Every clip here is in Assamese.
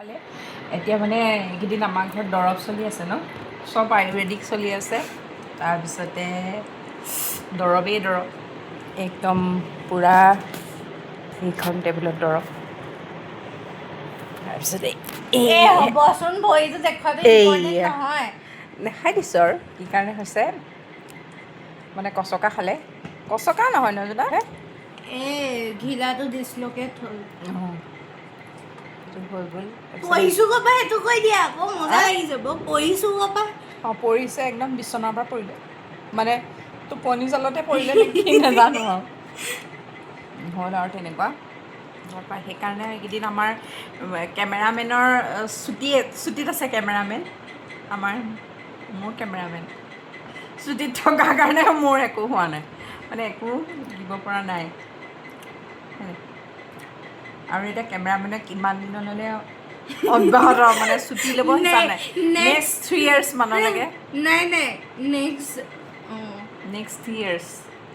খালে এতিয়া মানে এইকেইদিন আমাৰ ঘৰত দৰৱ চলি আছে ন, চব আয়ুৰ্বেদিক চলি আছে। তাৰপিছতে দৰৱেই দৰৱ, একদম পূৰা সেইখন টেবুলত দৰৱ। তাৰপিছতে হ'বচোন ভৰিটো দেখুৱাটো ইম্পৰ্টেণ্ট এইয়া নহয়। দেখাই দিছোঁ আৰু কি কাৰণে হৈছে। মানে কচকা খালে, কচকা নহয় ন দাদা, ঘিলাটো ডিছলকেট হ'ল। অঁ সেইটো হৈ গ'ল। পঢ়িছোঁ ক'পা সেইটো কৈ দিয়া আকৌ, মজা লাগি যাব। পঢ়িছোঁ ক'পা অঁ পৰিছে, একদম বিচনাৰ পৰা পৰিলে, মানে টোপনি জালতে পৰিলে নেকি নাজানো আৰু হ'ল আৰু তেনেকুৱা। তাৰপৰা সেইকাৰণে এইকেইদিন আমাৰ কেমেৰামেনৰ ছুটীত আছে। কেমেৰামেন আমাৰ, মোৰ কেমেৰামেন ছুটীত থকাৰ কাৰণে মোৰ একো হোৱা নাই, মানে একো দিব পৰা নাই। আৰু এতিয়া কেমেৰামেনে কিমান দিনলৈ অব্যাহত মানে ছুটি ল'ব হিচাপ নাই। নেক্সট 3 years মানলৈকে, নাই নেক্সট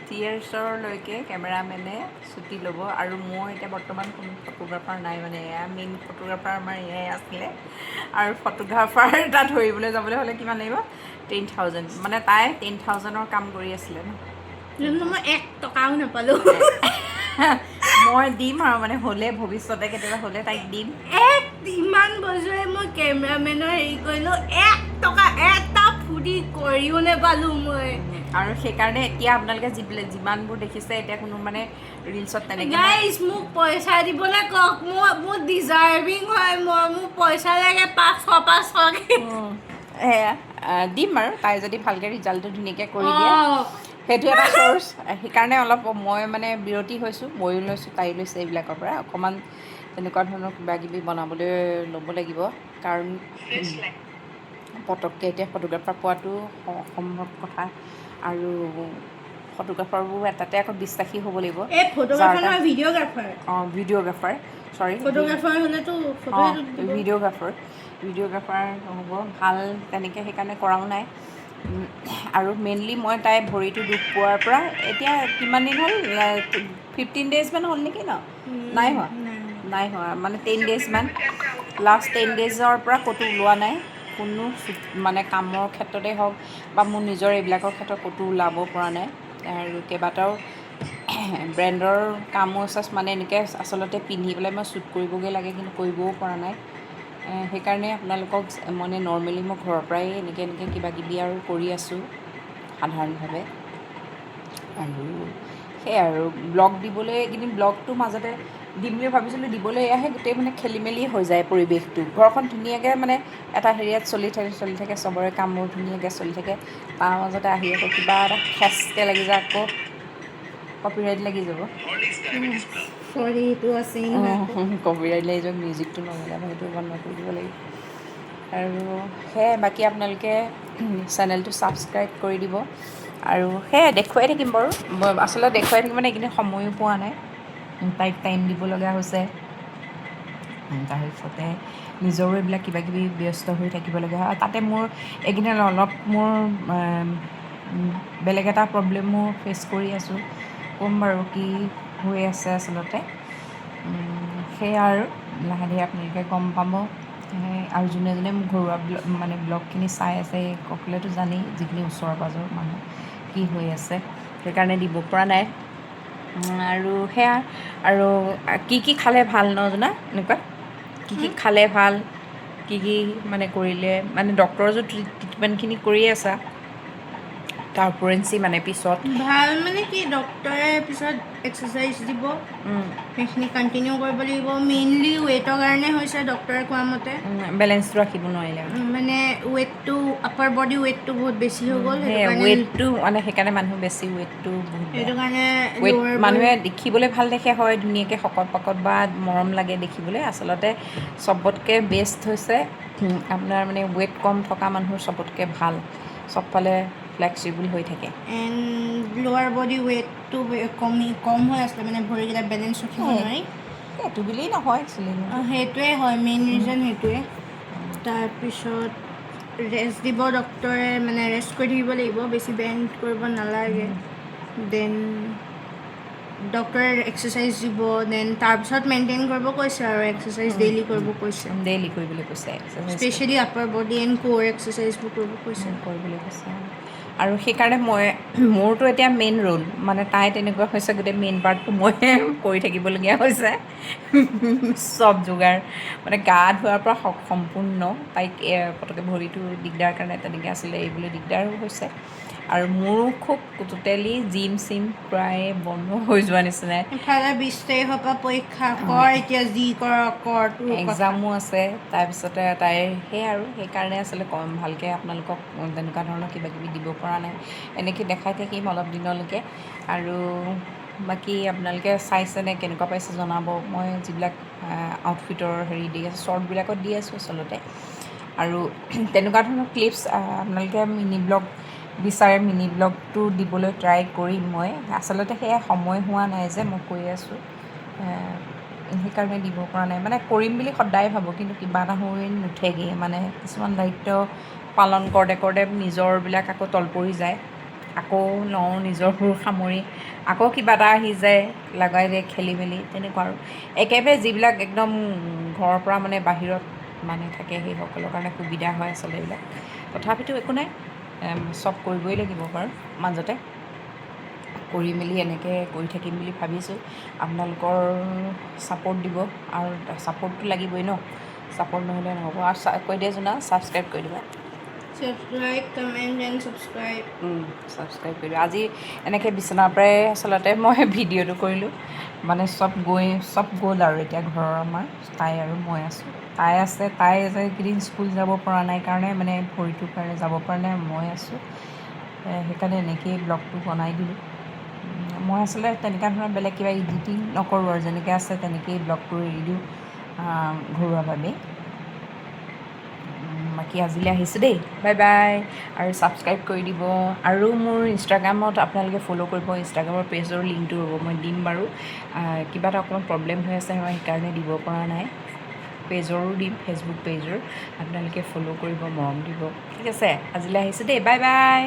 3 yearsলৈকে কেমেৰামেনে ছুটি ল'ব। আৰু মোৰ এতিয়া বৰ্তমান কোনো ফটোগ্ৰাফাৰ নাই, মানে এয়া মেইন ফটোগ্ৰাফাৰ আমাৰ এয়াই আছিলে। আৰু ফটোগ্ৰাফাৰ এটা ধৰিবলৈ যাবলৈ হ'লে কিমান লাগিব, 10,000। মানে তাই 10,000ৰ কাম কৰি আছিলে ন। যোনটো মই 1 টকাও নাপালোঁ। মই দিম আৰু মানে হ'লে, ভৱিষ্যতে কেতিয়াবা হ'লে তাইক দিম। ইমান বছৰে মই কেমেৰামেনৰ হেৰি কৰিলোঁ, 1 টকা এটা ফুৰ্তি কৰিও নেপালোঁ মই। আৰু সেইকাৰণে এতিয়া আপোনালোকে যিমানবোৰ দেখিছে, এতিয়া কোনো মানে ৰিলচত তেনেকৈ গাইজ মোক পইচা দিবলৈ কওক, মোৰ ডিজাৰ্ভিং হয়। মোক পইচা লাগে 500-500কৈ। সেয়া দিম আৰু তাই যদি ভালকৈ ৰিজাল্টটো ধুনীয়াকৈ কৰি দিয়ে, সেইটো এটা চ'ৰ্চ। সেইকাৰণে অলপ মই মানে বিৰতি হৈছোঁ, ময়ো লৈছোঁ, তাইও লৈছে এইবিলাকৰ পৰা অকণমান তেনেকুৱা ধৰণৰ কিবাকিবি বনাবলৈ ল'ব লাগিব। কাৰণ পটককৈ এতিয়া ফটোগ্ৰাফাৰ পোৱাটো অসম্ভৱ কথা। আৰু ফটোগ্ৰাফাৰবোৰ এটাতে আকৌ বিশ্বাসী হ'ব লাগিব। এই ফটোগ্ৰাফাৰ নহয়, ভিডিঅ'গ্ৰাফাৰ। অঁ ভিডিঅ'গ্ৰাফাৰ, চৰি, ফটোগ্ৰাফাৰ হ'লেতো অঁ ফটো দিব। ভিডিঅ'গ্ৰাফাৰ হ'ব ভাল, তেনেকৈ সেইকাৰণে কৰাও নাই। আৰু মেইনলি মই তাই ভৰিটো দুখ পোৱাৰ পৰা এতিয়া কিমান দিন হ'ল, 15 days মান হ'ল নেকি ন? নাই হোৱা মানে 10 days মান। লাষ্ট 10 daysৰ পৰা ক'তো ওলোৱা নাই, কোনো মানে কামৰ ক্ষেত্ৰতে হওক বা মোৰ নিজৰ এইবিলাকৰ ক্ষেত্ৰত ক'তো ওলাব পৰা নাই। আৰু কেইবাটাও ব্ৰেণ্ডৰ কামো আছে, মানে এনেকৈ আচলতে পিন্ধি পেলাই মই শ্বুট কৰিবগৈ লাগে, কিন্তু কৰিবও পৰা নাই। সেইকাৰণে আপোনালোকক মানে নৰ্মেলি মই ঘৰৰ পৰাই এনেকৈ কিবাকিবি আৰু কৰি আছোঁ সাধাৰণভাৱে। আৰু সেয়াই আৰু ব্লগ দিবলৈ, এইকেইদিন ব্লগটো মাজতে দিম বুলি ভাবিছিলোঁ, দিবলৈ এয়াহে গোটেই মানে খেলি মেলি হৈ যায় পৰিৱেশটো। ঘৰখন ধুনীয়াকৈ মানে এটা হেৰিয়াত চলি থাকে, চবৰে কামবোৰ ধুনীয়াকৈ চলি থাকে। তাৰ মাজতে আহি আকৌ কিবা এটা খেচকৈ লাগি যায়, আকৌ কপিৰাইট লাগি যাব। চৰি, এইটো আছেই নহয় আকৌ। কপিৰাইট লাগি যাব, মিউজিকটো নলগালে সেইটো বন্ধ কৰি দিব লাগিব। আৰু সেয়াই, বাকী আপোনালোকে চেনেলটো ছাবস্ক্ৰাইব কৰি দিব। আৰু সেয়াই দেখুৱাই থাকিম বাৰু, আচলতে দেখুৱাই থাকিম মানে এইকেইদিন সময়ো পোৱা নাই, তাইক টাইম দিব লগা হৈছে। তাৰপিছতে নিজৰো এইবিলাক কিবাকিবি ব্যস্ত হৈ থাকিবলগীয়া হয়। তাতে মোৰ এইকেইদিন অলপ মোৰ বেলেগ এটা প্ৰব্লেমো ফেচ কৰি আছোঁ, ক'ম বাৰু কি হৈ আছে আচলতে। সেয়া আৰু লাহে ধীৰে আপোনালোকে গম পাব। আৰু যোনে যোনে মোৰ ঘৰুৱা মানে ব্লগখিনি চাই আছে, সকলোৱেতো জানেই, যিখিনি ওচৰৰ পাঁজৰৰ মানুহ কি হৈ আছে, সেইকাৰণে দিব পৰা নাই। আৰু সেয়া, আৰু কি খালে ভাল ন জনা, এনেকুৱা কি খালে ভাল, কি মানে কৰিলে, মানে ডক্টৰৰ যে ট্ৰিটমেণ্টখিনি কৰিয়ে আছা, তাৰ উপৰেঞ্চি মানে পিছত ভাল মানে কি, ডক্টৰে পিছত এক্সাৰচাইজ দিব, সেইখিনি কণ্টিনিউ কৰিব লাগিব। মেইনলি ৱেইটৰ কাৰণে হৈছে, ডক্টৰে কোৱা মতে। বেলেঞ্চটো ৰাখিব নোৱাৰিলে মানে ৱেইটটো, আপাৰ বডি ৱেইটটো বহুত বেছি হৈ গ'ল, সেইটো সেয়ে কাৰণে ৱেইটটো মানে সেইকাৰণে মানুহ বেছি ৱেইটটো বহুত বেয়া। সেইটো কাৰণে ৱেইট ল'ৱাৰ মানুহে দেখিবলৈ ভাল দেখে, হয়, ধুনীয়াকৈ শকত পাকত বা মৰম লাগে দেখিবলৈ। আচলতে চবতকৈ বেষ্ট হৈছে আপোনাৰ মানে ৱেইট কম থকা মানুহৰ চবতকৈ ভাল, চবফালে ফ্লেক্সিবল হৈ থাকে। ল'ৱাৰ বডি ৱেইটটো কম হৈ আছিলে, মানে ভৰিকেইটা বেলেঞ্চ ৰাখিব নোৱাৰি। সেইটো বুলিয়েই নহয় একচুৱেলি, সেইটোৱে হয়, মেইন ৰিজন সেইটোৱে। তাৰপিছত ৰেষ্ট দিব ডক্টৰে, মানে ৰেষ্ট কৰি থাকিব লাগিব, বেছি বেণ্ড কৰিব নালাগে। দেন ডক্টৰে এক্সাৰচাইজ দিব দেন তাৰপিছত মেইনটেইন কৰিব কৈছে আৰু এক্সাৰচাইজ ডেইলি কৰিব কৈছে ডেইলি কৰিবলৈ কৈছে exercise specially upper body and কোৰ এক্সাৰচাইজবোৰ কৰিব কৈছে কৰিবলৈ কৈছে আৰু সেইকাৰণে মোৰতো এতিয়া মেইন ৰোল মানে তাই তেনেকুৱা হৈছে গোটেই মেইন পাৰ্টটো ময়ে কৰি থাকিবলগীয়া হৈছে চব যোগাৰ মানে গা ধোৱাৰ পৰা সম্পূৰ্ণ তাইক পটককৈ ভৰিটো দিগদাৰ কাৰণে তেনেকৈ আছিলে এইবলৈ দিগদাৰো হৈছে আৰু মোৰো খুব টোটেলি জিম চিম প্ৰায় বন্ধ হৈ যোৱা নিচিনাই ইফালে 20 তাৰিখৰ পৰা পৰীক্ষা কৰ এতিয়া যি কৰ এক্সামো আছে তাৰপিছতে তাইৰ সেই আৰু সেইকাৰণে আচলতে কম ভালকৈ আপোনালোকক তেনেকুৱা ধৰণৰ কিবা কিবি দিব পৰা নাই এনেকৈ দেখাই থাকিম অলপ দিনলৈকে আৰু বাকী আপোনালোকে চাইছেনে কেনেকুৱা পাইছে জনাব মই যিবিলাক আউটফিটৰ হেৰি দি আছোঁ শ্বৰ্টবিলাকত দি আছোঁ আচলতে আৰু তেনেকুৱা ধৰণৰ ক্লিপছ আপোনালোকে মিনি ব্লগ বিচাৰে মিনি ব্লগটো দিবলৈ ট্ৰাই কৰিম মই আচলতে সেয়া সময় হোৱা নাই যে মই কৈ আছোঁ সেইকাৰণে দিব পৰা নাই মানে কৰিম বুলি সদায় ভাবোঁ কিন্তু কিবা এটা হৈ নুঠেগৈ মানে কিছুমান দায়িত্ব পালন কৰোঁতে কৰোঁতে নিজৰবিলাক আকৌ তল পৰি যায় আকৌ লওঁ নিজৰবোৰ সামৰি আকৌ কিবা এটা আহি যায় লগাই দিয়ে খেলি মেলি তেনেকুৱা আৰু একেবাৰে যিবিলাক একদম ঘৰৰ পৰা মানে বাহিৰত মানে থাকে সেইসকলৰ কাৰণে সুবিধা হয় আচলতে এইবিলাক তথাপিতো একো নাই চব কৰিবই লাগিব বাৰু মাজতে কৰি মেলি এনেকৈ কৰি থাকিম বুলি ভাবিছোঁ আপোনালোকৰ ছাপোৰ্ট দিব আৰু ছাপোৰ্টটো লাগিবই ন ছাপোৰ্ট নহ'লে নহ'ব আৰু কৈ দিয়ে জনা ছাবস্ক্ৰাইব কৰি দিবা like comment and subscribe subscribe কৰি দিবা আজি এনেকৈ বিচনাৰ পৰাই আচলতে মই ভিডিঅ'টো কৰিলোঁ মানে চব গ'ল আৰু এতিয়া ঘৰৰ আমাৰ তাই আৰু মই আছোঁ তাই আছে তাই যে এইকেইদিন স্কুল যাব পৰা নাই কাৰণে মানে ভৰিটোৰ কাৰণে যাব পৰা নাই মই আছোঁ সেইকাৰণে এনেকৈয়ে ব্লগটো বনাই দিলোঁ মই আচলতে তেনেকুৱা ধৰণৰ বেলেগ কিবা এডিটিং নকৰোঁ আৰু যেনেকৈ আছে তেনেকৈয়ে ব্লগটো এৰি দিওঁ ঘৰুৱাভাৱে বাকী আজিলৈ আহিছোঁ দেই বাই বাই আৰু ছাবস্ক্ৰাইব কৰি দিব আৰু মোৰ ইনষ্টাগ্ৰামত আপোনালোকে ফ'ল' কৰিব ইনষ্টাগ্ৰামৰ পেজৰ লিংকটো ৰ'ব মই দিম বাৰু কিবা এটা অকণমান প্ৰব্লেম হৈ আছে মই সেইকাৰণে দিব পৰা নাই পেজৰো দিম ফেচবুক পেজৰ আপোনালোকে ফ'ল' কৰিব মৰম দিব ঠিক আছে আজিলৈ আহিছোঁ দেই বাই বাই